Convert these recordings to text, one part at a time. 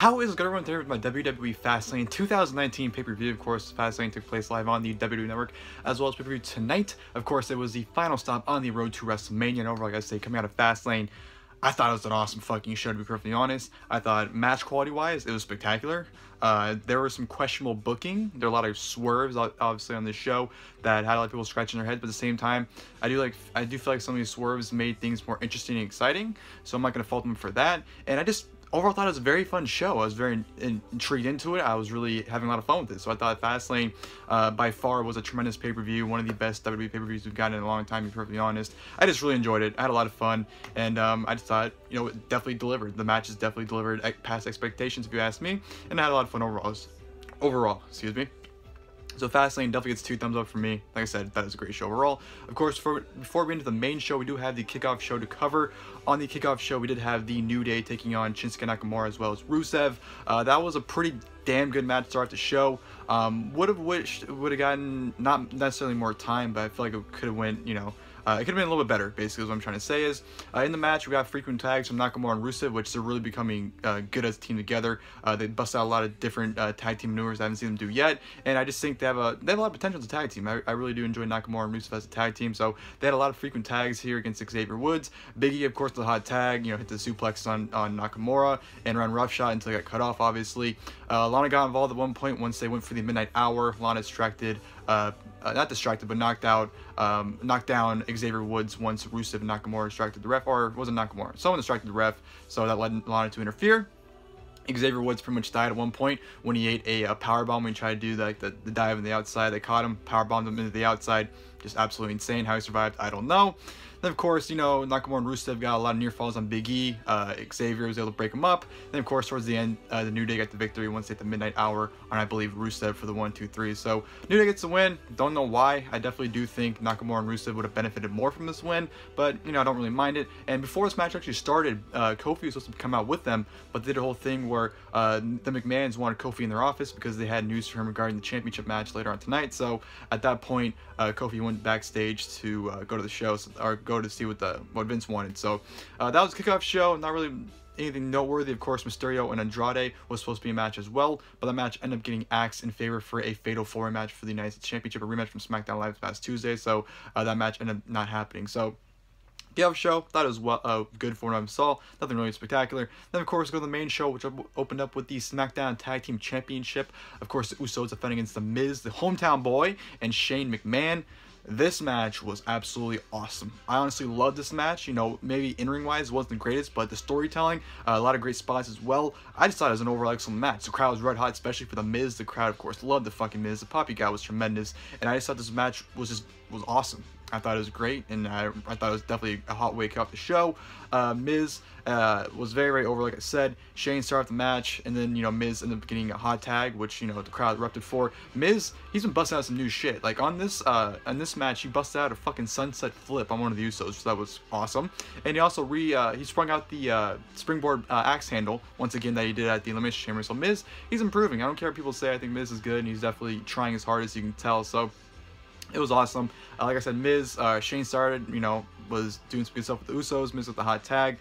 How is everyone there with my WWE Fastlane 2019 pay-per-view? Of course, Fastlane took place live on the WWE Network, as well as pay-per-view tonight. Of course, it was the final stop on the road to WrestleMania, and overall, like I say, coming out of Fastlane, I thought it was an awesome fucking show, to be perfectly honest. I thought match quality-wise, it was spectacular. There was some questionable booking. There were a lot of swerves, obviously, on this show that had a lot of people scratching their heads. But at the same time, I do feel like some of these swerves made things more interesting and exciting. So I'm not gonna fault them for that. And I just overall thought it was a very fun show. I was very intrigued into it. I was really having a lot of fun with it. So I thought Fastlane by far was a tremendous pay-per-view, one of the best WWE pay-per-views we've gotten in a long time, to be perfectly honest. I just really enjoyed it. I had a lot of fun, and I just thought, you know, it definitely delivered. The matches definitely delivered past expectations, if you ask me, and I had a lot of fun overall. Excuse me. So Fastlane definitely gets 2 thumbs up from me. Like I said, that is a great show overall. Of course, before we get into the main show, we do have the kickoff show to cover. On the kickoff show, we did have the New Day taking on Shinsuke Nakamura as well as Rusev. That was a pretty damn good match to start the show. Would have wished it would have gotten not necessarily more time, but I feel like it could have went, you know, it could have been a little bit better, basically, is what I'm trying to say is. In the match, we got frequent tags from Nakamura and Rusev, which they're really becoming good as a team together. They bust out a lot of different tag team maneuvers I haven't seen them do yet, and I just think they have a lot of potential as a tag team. I really do enjoy Nakamura and Rusev as a tag team, so they had a lot of frequent tags here against Xavier Woods. Big E, of course, the hot tag, you know, hit the suplex on Nakamura and ran roughshot until he got cut off, obviously. Lana got involved at one point once they went for the Midnight Hour. Lana distracted, not distracted, but knocked down Xavier Woods once Rusev and Nakamura distracted the ref, or it wasn't Nakamura, someone distracted the ref, so that led Lana to interfere. Xavier Woods pretty much died at one point when he ate a powerbomb when he tried to do the dive on the outside. They caught him, powerbombed him into the outside. Just absolutely insane. How he survived, I don't know. Then, of course, you know, Nakamura and Rusev got a lot of near falls on Big E. Xavier was able to break him up. Then, of course, towards the end, the New Day got the victory once they hit the Midnight Hour on, I believe, Rusev for the 1, 2, 3. So, New Day gets the win. Don't know why. I definitely do think Nakamura and Rusev would have benefited more from this win, but, you know, I don't really mind it. And before this match actually started, Kofi was supposed to come out with them, but they did a whole thing where the McMahons wanted Kofi in their office because they had news for him regarding the championship match later on tonight. So, at that point, Kofi went backstage to go to the show, or go to see what Vince wanted. So that was the kickoff show. Not really anything noteworthy. Of course, Mysterio and Andrade was supposed to be a match as well, but the match ended up getting axed in favor for a Fatal 4-Way match for the United States Championship, a rematch from SmackDown Live this past Tuesday. So that match ended up not happening. So kickoff show, thought it was good for what I saw. Nothing really spectacular. Then, of course, go to the main show, which opened up with the SmackDown Tag Team Championship. Of course, the Usos defending against The Miz, the hometown boy, and Shane McMahon. This match was absolutely awesome. I honestly loved this match. You know, maybe in-ring wise wasn't the greatest, but the storytelling, a lot of great spots as well. I just thought it was an overall excellent match. The crowd was red hot, especially for The Miz. The crowd, of course, loved the fucking Miz. The Poppy guy was tremendous, and I just thought this match was awesome. I thought it was great, and I thought it was definitely a hot way to kick off the show. Miz was very, very over, like I said. Shane started the match, and then, you know, Miz ended up getting a hot tag, which, you know, the crowd erupted for. Miz, he's been busting out some new shit. Like, on this match, he busted out a fucking sunset flip on one of the Usos, so that was awesome. And he also he sprung out the springboard axe handle, once again, that he did at the Elimination Chamber. So Miz, he's improving. I don't care what people say. I think Miz is good, and he's definitely trying as hard as you can tell. So it was awesome. Like I said, Miz, Shane started, you know, was doing some good stuff with the Usos. Miz with the hot tag.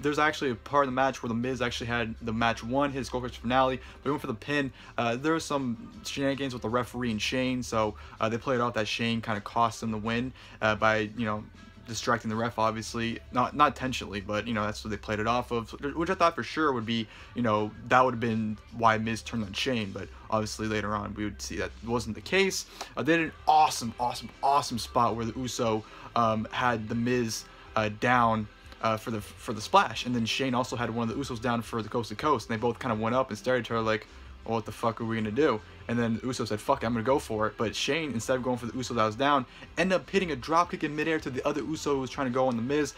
There's actually a part of the match where the Miz actually had the match won, his Skull Crush finale, but he went for the pin. There was some shenanigans with the referee and Shane, so they played off that Shane kind of cost him the win by, you know, distracting the ref, obviously, not intentionally, but, you know, that's what they played it off of, which I thought for sure would be, you know, that would have been why Miz turned on Shane, but obviously later on we would see that wasn't the case. They did an awesome spot where the Uso had the Miz down for the splash, and then Shane also had one of the Usos down for the coast to coast, and they both kind of went up and stared at her like, well, what the fuck are we gonna do? And then Uso said, fuck it, I'm gonna go for it. But Shane, instead of going for the Uso that was down, ended up hitting a dropkick in midair to the other Uso who was trying to go on the Miz.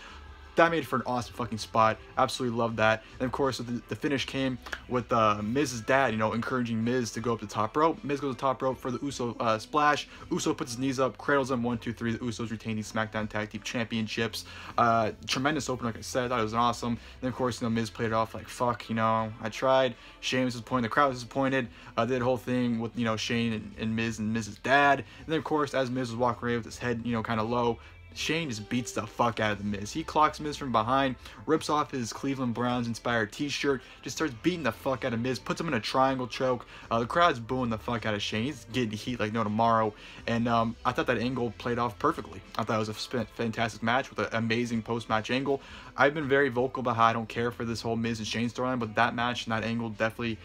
That made for an awesome fucking spot. Absolutely loved that. And of course, the finish came with Miz's dad, you know, encouraging Miz to go up the top rope. Miz goes to the top rope for the Uso splash. Uso puts his knees up, cradles him, 1, 2, 3. The Usos retain the SmackDown Tag Team Championships. Tremendous opener, like I said. I thought it was awesome. And then, of course, you know, Miz played it off like, fuck, you know, I tried. Shane was disappointed. The crowd was disappointed. They did a whole thing with, you know, Shane and Miz and Miz's dad. And then, of course, as Miz was walking away with his head, you know, kind of low, Shane just beats the fuck out of the Miz. He clocks Miz from behind, rips off his Cleveland Browns inspired t-shirt, just starts beating the fuck out of Miz, puts him in a triangle choke. The crowd's booing the fuck out of Shane. He's getting heat like no tomorrow. And I thought that angle played off perfectly. I thought it was a fantastic match with an amazing post-match angle. I've been very vocal about how I don't care for this whole Miz and Shane storyline, but that match and that angle definitely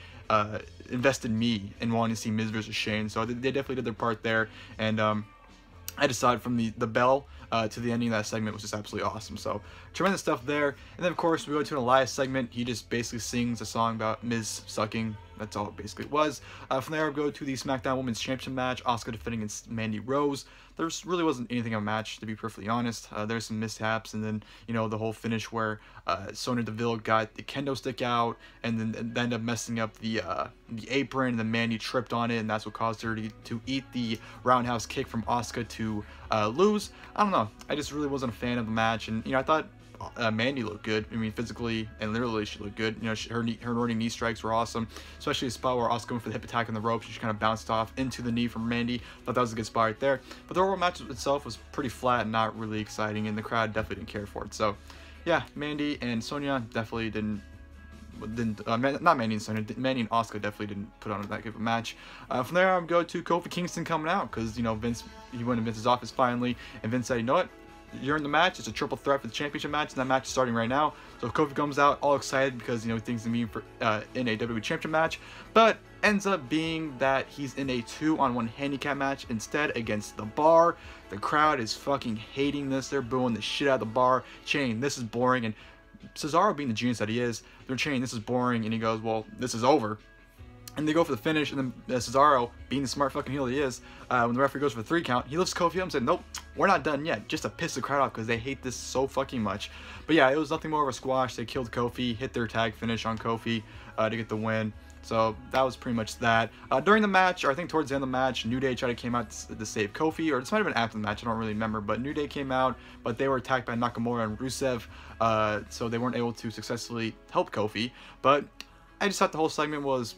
invested me in wanting to see Miz versus Shane. So they definitely did their part there. And I decided from the bell to the ending of that segment was just absolutely awesome. So tremendous stuff there. And then of course we go to an Elias segment. He just basically sings a song about Miz sucking. That's all it basically was. From there we go to the SmackDown Women's Championship match. Asuka defending against Mandy Rose. There really wasn't anything of a match, to be perfectly honest. There's some mishaps, and then, you know, the whole finish where Sonya Deville got the kendo stick out and then ended up messing up the apron, and then Mandy tripped on it, and that's what caused her to eat the roundhouse kick from Asuka to lose. I don't know. I just really wasn't a fan of the match, and, you know, I thought Mandy looked good. I mean, physically and literally she looked good. You know, her running knee strikes were awesome, especially the spot where Asuka went for the hip attack on the rope. She kind of bounced off into the knee from Mandy. Thought that was a good spot right there. But the overall match itself was pretty flat and not really exciting, and the crowd definitely didn't care for it. So, yeah, Mandy and Sonya definitely didn't not Mandy and Sonya, Mandy and Asuka definitely didn't put on that good of a match. From there, I'm going to Kofi Kingston coming out because, you know, Vince, he went to Vince's office finally, and Vince said, you know what? You're in the match. It's a triple threat for the championship match, and that match is starting right now. So Kofi comes out all excited because, you know, he thinks he's for in a WWE championship match, but ends up being that he's in a 2-on-1 handicap match instead against the Bar. The crowd is fucking hating this. They're booing the shit out of the Bar, chanting, "This is boring." And Cesaro, being the genius that he is, they're chanting, "This is boring," and he goes, "Well, this is over." And they go for the finish, and then Cesaro, being the smart fucking heel he is, when the referee goes for the 3 count, he lifts Kofi up and said, "Nope, we're not done yet," just to piss the crowd off because they hate this so fucking much. But yeah, it was nothing more of a squash. They killed Kofi, hit their tag finish on Kofi to get the win. So that was pretty much that. During the match, or I think towards the end of the match, New Day tried to came out to save Kofi, or this might have been after the match, I don't really remember, but New Day came out, but they were attacked by Nakamura and Rusev, so they weren't able to successfully help Kofi. But I just thought the whole segment was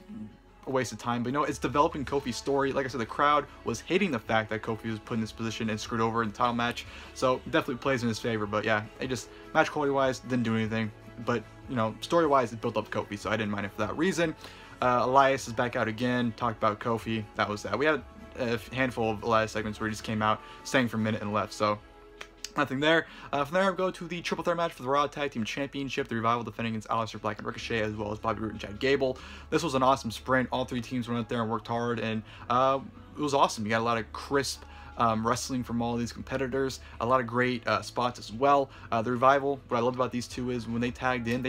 a waste of time. But, you know, it's developing Kofi's story. Like I said, the crowd was hating the fact that Kofi was put in this position and screwed over in the title match, so definitely plays in his favor. But yeah, it just, match quality wise, didn't do anything, but, you know, story wise, it built up Kofi, so I didn't mind it for that reason. Elias is back out again, talked about Kofi. That was that. We had a handful of Elias segments where he just came out, staying for a minute and left, so nothing there. From there, I'll go to the triple threat match for the Raw Tag Team Championship. The Revival defending against Aleister Black and Ricochet, as well as Bobby Roode and Chad Gable. This was an awesome sprint. All 3 teams went out there and worked hard, and it was awesome. You got a lot of crisp wrestling from all these competitors, a lot of great spots as well. The Revival, what I love about these two is when they tagged in,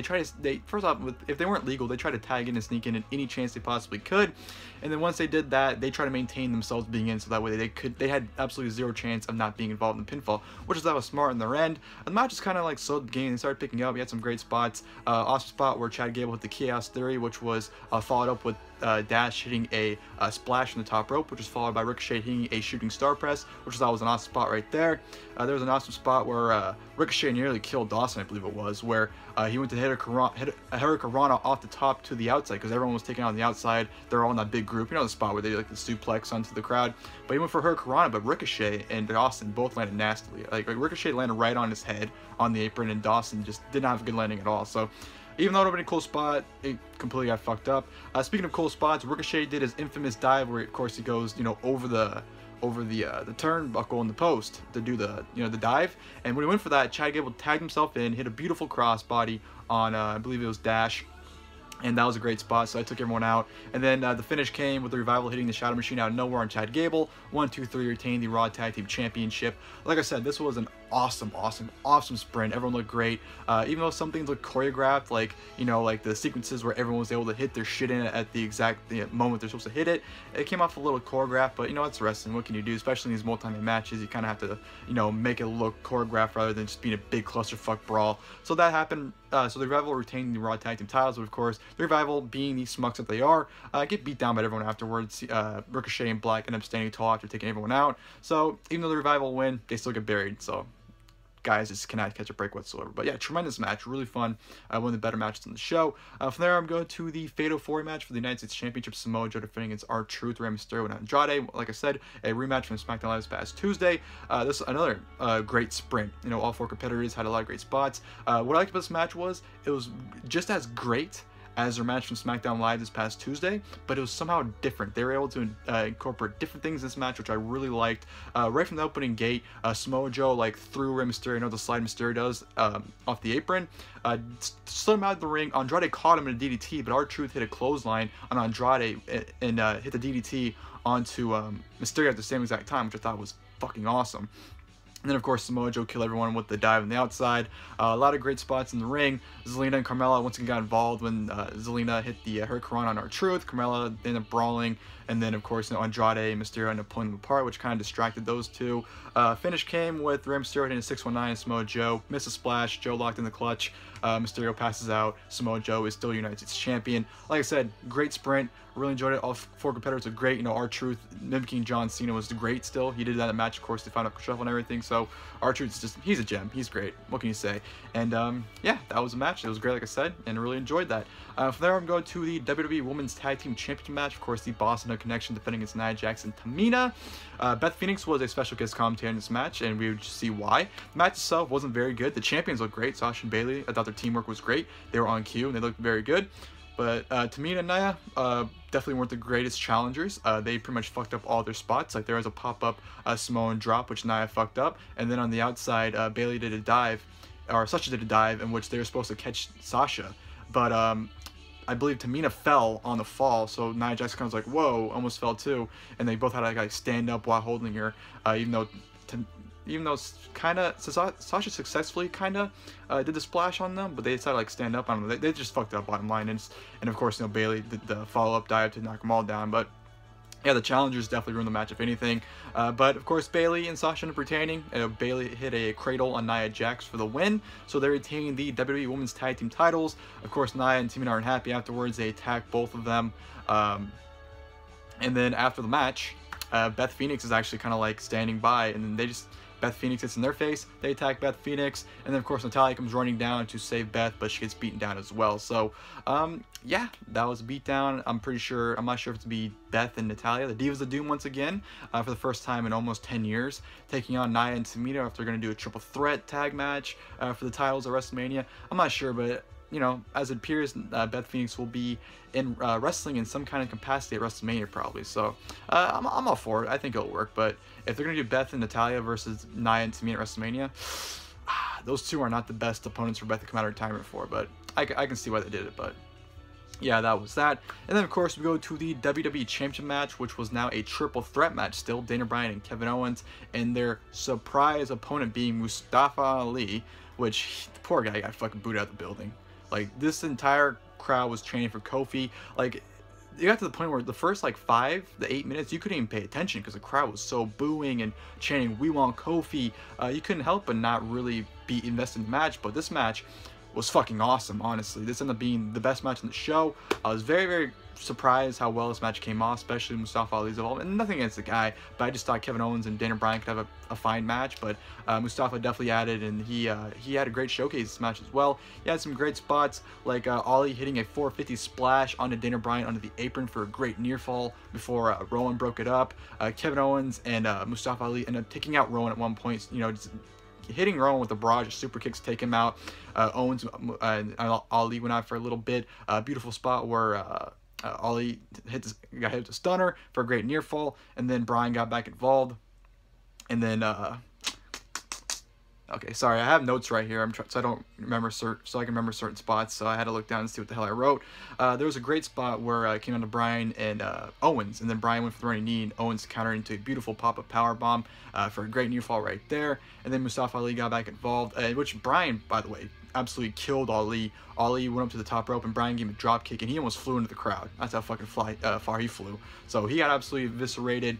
first off, if they weren't legal, they tried to tag in and sneak in any chance they possibly could, and then once they did that, they tried to maintain themselves being in, so that way they had absolutely zero chance of not being involved in the pinfall, which is that was smart on their end. And the match just kind of like slowed the game and started picking up. We had some great spots. Awesome spot where Chad Gable hit the Chaos Theory, which was followed up with Dash hitting a splash from the top rope, which was followed by Ricochet hitting a shooting star press, which I thought was an awesome spot right there. There was an awesome spot where Ricochet nearly killed Dawson, I believe it was, where he went to hit a Hurricanrana off the top to the outside because everyone was taking out on the outside. They're all in that big group, you know, the spot where they like the suplex onto the crowd. But he went for Hurricanrana, but Ricochet and Dawson both landed nastily. Like Ricochet landed right on his head on the apron, and Dawson just did not have a good landing at all. So even though it would have been a cool spot, it completely got fucked up. Speaking of cool spots, Ricochet did his infamous dive where, of course, he goes, you know, over the turnbuckle in the post to do the, you know, the dive. And when he went for that, Chad Gable tagged himself in, hit a beautiful crossbody on, I believe it was Dash. And that was a great spot, so I took everyone out. And then the finish came with the Revival hitting the Shadow Machine out of nowhere on Chad Gable. 1, 2, 3, retained the Raw Tag Team Championship. Like I said, this was an awesome sprint. Everyone looked great. Even though some things looked choreographed, like, you know, like the sequences where everyone was able to hit their shit in at the exact moment they're supposed to hit it. It came off a little choreographed, but, you know, it's wrestling. What can you do? Especially in these multi-man matches, you kind of have to, you know, make it look choreographed rather than just being a big clusterfuck brawl. So that happened. So the Revival retained the Raw Tag Team titles, but of course, the Revival, being the smucks that they are, get beat down by everyone afterwards. Ricochet and Black end up standing tall after taking everyone out. So even though the Revival win, they still get buried. So guys just cannot catch a break whatsoever. But yeah, tremendous match, really fun. One of the better matches on the show. From there, I'm going to the Fatal 4 match for the United States Championship. Samoa Joe defending against R-Truth, Rey Mysterio, and Andrade. Like I said, a rematch from SmackDown Live this past Tuesday. This is another great sprint. You know, all 4 competitors had a lot of great spots. What I liked about this match was it was just as great as their match from SmackDown Live this past Tuesday, but it was somehow different. They were able to incorporate different things in this match, which I really liked. Right from the opening gate, Samoa Joe like threw Rey Mysterio, you know, the slide Mysterio does, off the apron, slid him out of the ring. Andrade caught him in a DDT, but R-Truth hit a clothesline on Andrade and hit the DDT onto Mysterio at the same exact time, which I thought was fucking awesome. And then, of course, Samoa Joe killed everyone with the dive on the outside. A lot of great spots in the ring. Zelina and Carmella once again got involved when Zelina hit the Hurricane on R-Truth. Carmella ended up brawling. And then, of course, you know, Andrade and Mysterio ended up pulling them apart, which kind of distracted those two. Finish came with Rey Mysterio hitting a 619. Samoa Joe missed a splash. Joe locked in the clutch. Mysterio passes out. Samoa Joe is still United States Champion. Like I said, great sprint. Really enjoyed it. All 4 competitors are great. You know, R-Truth mimicking John Cena was great still. He did that in a match, of course, to find out shuffle and everything. So R-Truth's just, he's a gem. He's great. What can you say? And yeah, that was a match. It was great, like I said, and really enjoyed that. From there, I'm going to the WWE Women's Tag Team Championship match. Of course, the Boston Connection defending against Nia Jax and Tamina. Beth Phoenix was a special guest commentator in this match, and we would just see why. The match itself wasn't very good. The champions looked great. Sasha and Bayley, I thought their teamwork was great. They were on cue, and they looked very good. But Tamina and Nia definitely weren't the greatest challengers. They pretty much fucked up all their spots. Like there was a pop-up Samoan drop, which Nia fucked up. And then on the outside, Bayley did a dive, or Sasha did a dive, in which they were supposed to catch Sasha. But I believe Tamina fell on the fall, so Nia Jax kind of was like, whoa, almost fell too. And they both had to like stand up while holding her, even though kind of Sasha successfully kind of did the splash on them, but they decided to like stand up on them. They just fucked up bottom line, and of course, you know, Bayley did the follow-up dive to knock them all down. But yeah, the challengers definitely ruined the match, if anything. But of course, Bayley and Sasha ended up retaining. Bayley hit a cradle on Nia Jax for the win, so they're retaining the WWE Women's Tag Team titles. Of course, Nia and Tamina aren't happy afterwards. They attack both of them, and then after the match, Beth Phoenix is actually kind of like standing by, and then they just Beth Phoenix hits in their face, they attack Beth Phoenix, and then of course Natalya comes running down to save Beth, but she gets beaten down as well. So yeah, that was a beatdown. I'm not sure if it's to be Beth and Natalya, the Divas of Doom once again, for the first time in almost 10 years, taking on Nia and Tamina if they're going to do a triple threat tag match for the titles at WrestleMania. I'm not sure, but you know, as it appears, Beth Phoenix will be in wrestling in some kind of capacity at WrestleMania probably. So I'm all for it. I think it'll work. But if they're gonna do Beth and Natalya versus Nia and Tamina at WrestleMania, those two are not the best opponents for Beth to come out of retirement for. But I can see why they did it. But yeah, that was that. And then of course we go to the WWE Championship match, which was now a triple threat match still. Dana Bryan and Kevin Owens, and their surprise opponent being Mustafa Ali, which the poor guy got fucking booted out of the building. Like, this entire crowd was chanting for Kofi. Like, it got to the point where the first, like, 5 to 8 minutes, you couldn't even pay attention because the crowd was so booing and chanting, "We want Kofi." You couldn't help but not really be invested in the match. But this match was fucking awesome, honestly. This ended up being the best match in the show. I was very, very surprised how well this match came off, especially Mustafa Ali's involvement. And nothing against the guy, but I just thought Kevin Owens and Daniel Bryan could have a fine match. But Mustafa definitely added, and he had a great showcase this match as well. He had some great spots, like Ali hitting a 450 splash onto Daniel Bryan onto the apron for a great near fall before Rowan broke it up. Kevin Owens and Mustafa Ali ended up taking out Rowan at one point, you know, just hitting Rowan with a barrage of super kicks, take him out. Owens and Ali went out for a little bit. Beautiful spot where Ali got hit with a stunner for a great near fall, and then Bryan got back involved. And then okay, sorry, I have notes right here. So I don't remember so I can remember certain spots. So I had to look down and see what the hell I wrote. There was a great spot where it came down to Bryan and Owens, and then Bryan went for the running knee, and Owens countered into a beautiful pop-up power bomb for a great near fall right there. And then Mustafa Ali got back involved, which Bryan, by the way, absolutely killed Ali. Ali went up to the top rope, and Bryan gave him a drop kick, and he almost flew into the crowd. That's how fucking far he flew. So he got absolutely eviscerated.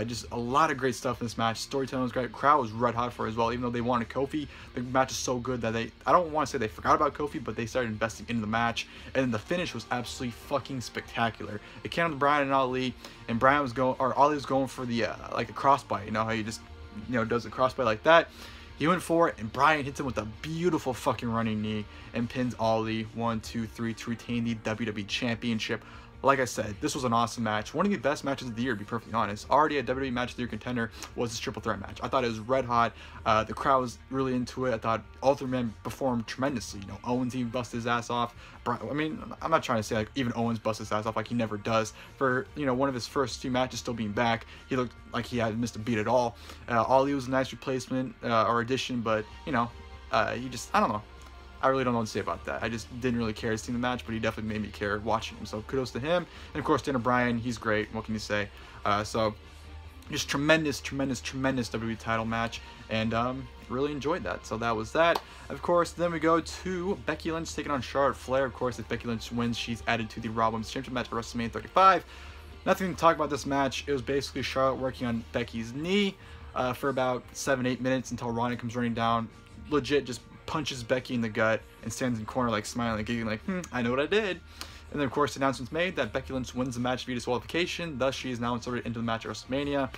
Just a lot of great stuff in this match. Storytelling was great. Crowd was red hot for it as well. Even though they wanted Kofi, the match is so good that I don't want to say they forgot about Kofi, but they started investing into the match. And then the finish was absolutely fucking spectacular. It came to Bryan and Ali, and Ali was going for the like a crossbite. You know how you just does a crossbite like that. He went for it, and Bryan hits him with a beautiful fucking running knee and pins Ali 1, 2, 3 to retain the WWE Championship. Like I said, this was an awesome match. One of the best matches of the year, to be perfectly honest. Already a WWE Match of the Year contender was this triple threat match. I thought it was red hot. The crowd was really into it. I thought all three men performed tremendously. You know, Owens even busted his ass off. I mean, I'm not trying to say like even Owens busted his ass off like he never does. For, you know, one of his first few matches still being back, he looked like he hadn't missed a beat at all. Ali was a nice replacement or addition, but, you know, he just, I don't know. I really don't know what to say about that. I just didn't really care to see the match, but he definitely made me care watching him. So kudos to him. And of course, Daniel Bryan, he's great. What can you say? So just tremendous WWE title match, and really enjoyed that. So that was that. Of course, then we go to Becky Lynch taking on Charlotte Flair. Of course, if Becky Lynch wins, she's added to the Raw Women's Championship match at WrestleMania 35. Nothing to talk about this match. It was basically Charlotte working on Becky's knee for about 7-8 minutes until Ronda comes running down. Legit just punches Becky in the gut and stands in the corner like smiling, giggling like, I know what I did. And then of course the announcement's made that Becky Lynch wins the match via disqualification, thus she is now inserted into the match at WrestleMania.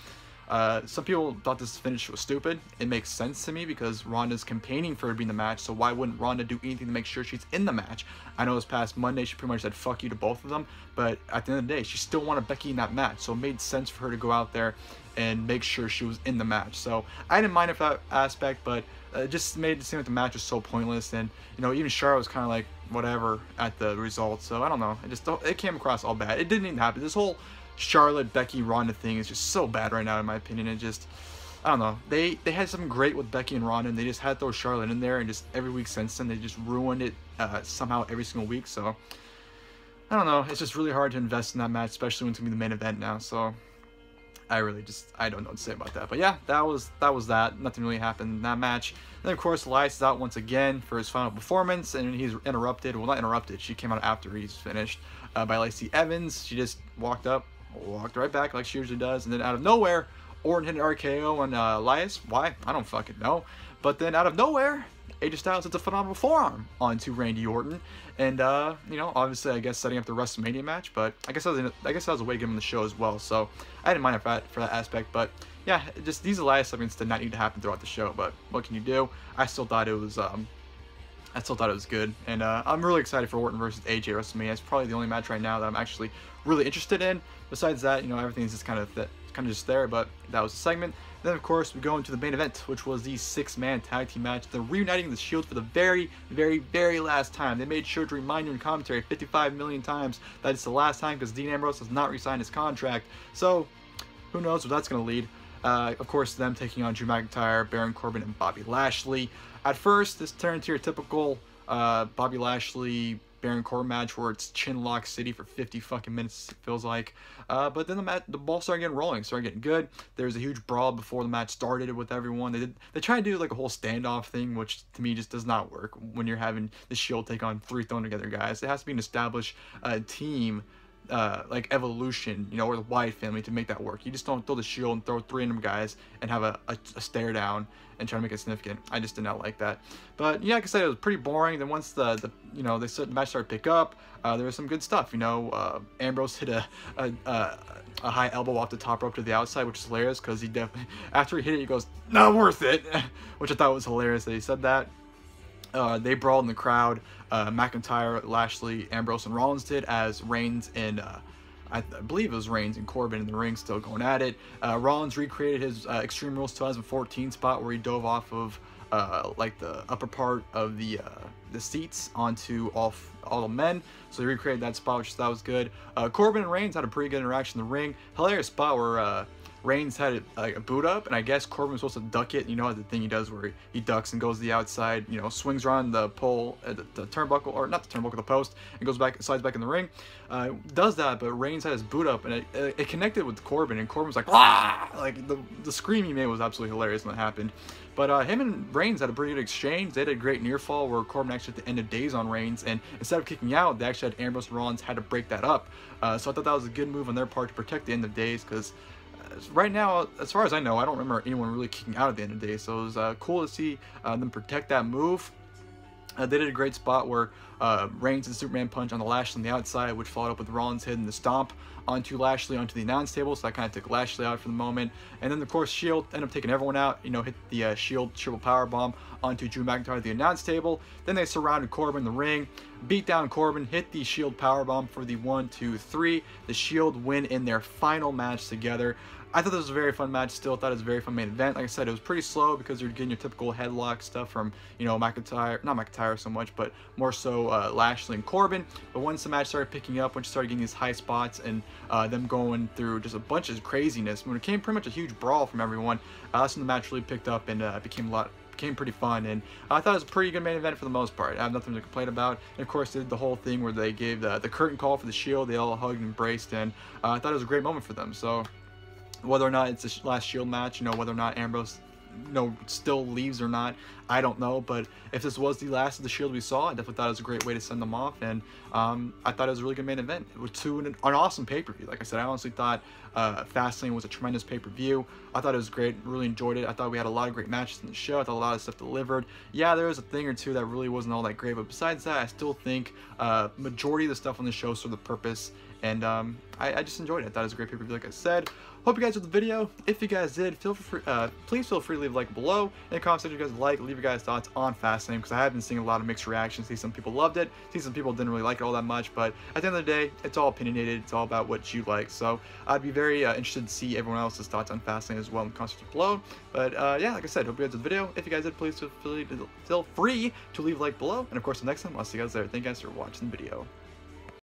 Some people thought this finish was stupid. It makes sense to me because Ronda's campaigning for her to be in the match, so why wouldn't Ronda do anything to make sure she's in the match? I know this past Monday she pretty much said fuck you to both of them, but at the end of the day she still wanted Becky in that match, so it made sense for her to go out there and make sure she was in the match. So I didn't mind it for that aspect, but it just made it seem like the match was so pointless, and you know, even Charlotte was kind of like whatever at the result. So I don't know, it came across all bad. It didn't even happen. This whole Charlotte, Becky, Ronda thing is just so bad right now in my opinion. It just, I don't know, they had something great with Becky and Ronda, and they just had to throw Charlotte in there, and just every week since then they just ruined it somehow every single week. So I don't know, it's just really hard to invest in that match, especially when it's gonna be the main event now. So I don't know what to say about that. But yeah, that was that. Nothing really happened in that match. And then of course Elias is out once again for his final performance, and he's interrupted. Well, not interrupted. She came out after he's finished by Lacey Evans. She just walked right back like she usually does, and then out of nowhere, Orton hit an RKO on Elias. Why? I don't fucking know. But then out of nowhere, AJ Styles hits a phenomenal forearm onto Randy Orton, and you know, obviously, I guess setting up the WrestleMania match. But I guess that was a way to give him the show as well. So I didn't mind it for that aspect. But yeah, just these Elias segments did not need to happen throughout the show. But what can you do? I still thought it was good, and I'm really excited for Orton versus AJ at WrestleMania. It's probably the only match right now that I'm actually really interested in. Besides that, you know, everything's just kind of just there. But that was a segment. Then of course we go into the main event, which was the 6-man tag team match. They're reuniting the Shield for the very last time. They made sure to remind you in commentary 55 million times that it's the last time because Dean Ambrose has not re-signed his contract. So who knows what that's going to lead. Of course, them taking on Drew McIntyre, Baron Corbin, and Bobby Lashley. At first, this turned to your typical Bobby Lashley, Baron Corbin match where it's Chinlock City for 50 fucking minutes, it feels like. But then the ball started getting rolling, started getting good. There was a huge brawl before the match started with everyone. They tried to do like a whole standoff thing, which to me just does not work when you're having the Shield take on 3 thrown together guys. It has to be an established team. Like Evolution, you know, or the Wyatt family to make that work. You just don't throw the Shield and throw 3 random guys and have a stare down and try to make it significant. I just did not like that. But yeah, like I said, it was pretty boring. Then once the match started to pick up, there was some good stuff. You know, Ambrose hit a high elbow off the top rope to the outside, which is hilarious because he definitely, after he hit it, he goes, "Not worth it," which I thought was hilarious that he said that. They brawled in the crowd. McIntyre, Lashley, Ambrose, and Rollins did, as Reigns and I believe it was Reigns and Corbin in the ring still going at it. Rollins recreated his Extreme Rules 2014 spot where he dove off of like the upper part of the seats onto all the men. So he recreated that spot, which I thought was good. Corbin and Reigns had a pretty good interaction in the ring. Hilarious spot where Reigns had a boot up, and I guess Corbin was supposed to duck it. You know the thing he does where he ducks and goes to the outside, you know, swings around the pole, the turnbuckle, or not the turnbuckle, the post, and goes back, slides back in the ring. Does that, but Reigns had his boot up, and it connected with Corbin, and Corbin was like, "Wah!" Like the scream he made was absolutely hilarious when that happened. But him and Reigns had a pretty good exchange. They had a great near fall where Corbin actually at the end of days on Reigns, and instead of kicking out, they actually had Ambrose and Rollins had to break that up. So I thought that was a good move on their part to protect the end of days, because right now, as far as I know, I don't remember anyone really kicking out at the end of the day. So it was cool to see them protect that move. They did a great spot where Reigns and Superman punch on the Lashley on the outside, which followed up with Rollins hitting the stomp onto Lashley onto the announce table, so that kind of took Lashley out for the moment. And then, of course, Shield ended up taking everyone out, you know, hit the Shield triple power bomb onto Drew McIntyre at the announce table. Then they surrounded Corbin in the ring, beat down Corbin, hit the Shield power bomb for the 1, 2, 3. The Shield win in their final match together. I thought this was a very fun match. Still thought it was a very fun main event. Like I said, it was pretty slow because you're getting your typical headlock stuff from, you know, McIntyre, not McIntyre so much, but more so Lashley and Corbin. But once the match started picking up, once you started getting these high spots and them going through just a bunch of craziness, when it came pretty much a huge brawl from everyone, that's when the match really picked up and became pretty fun, and I thought it was a pretty good main event for the most part. I have nothing to complain about. And of course, they did the whole thing where they gave the curtain call for the Shield. They all hugged and embraced, and I thought it was a great moment for them. So whether or not it's the last Shield match, you know, whether or not Ambrose, you know, still leaves or not, I don't know. But if this was the last of the Shield we saw, I definitely thought it was a great way to send them off, and I thought it was a really good main event. It was an awesome pay-per-view. Like I said, I honestly thought Fastlane was a tremendous pay-per-view. I thought it was great, really enjoyed it. I thought we had a lot of great matches in the show. I thought a lot of stuff delivered. Yeah, there was a thing or two that really wasn't all that great, but besides that, I still think majority of the stuff on the show served the purpose, and I just enjoyed it. I thought it was a great pay-per-view, like I said. Hope you guys enjoyed the video. If you guys did, please feel free to leave a like below. In the comment section, if you guys like, leave your guys' thoughts on Fastlane, because I have been seeing a lot of mixed reactions. See some people loved it, see some people didn't really like it all that much, but at the end of the day, it's all opinionated. It's all about what you like. So I'd be very interested to see everyone else's thoughts on Fastlane as well in the comment section below. But yeah, like I said, hope you guys enjoyed the video. If you guys did, please feel free to leave a like below. And of course, the next time, I'll see you guys there. Thank you guys for watching the video.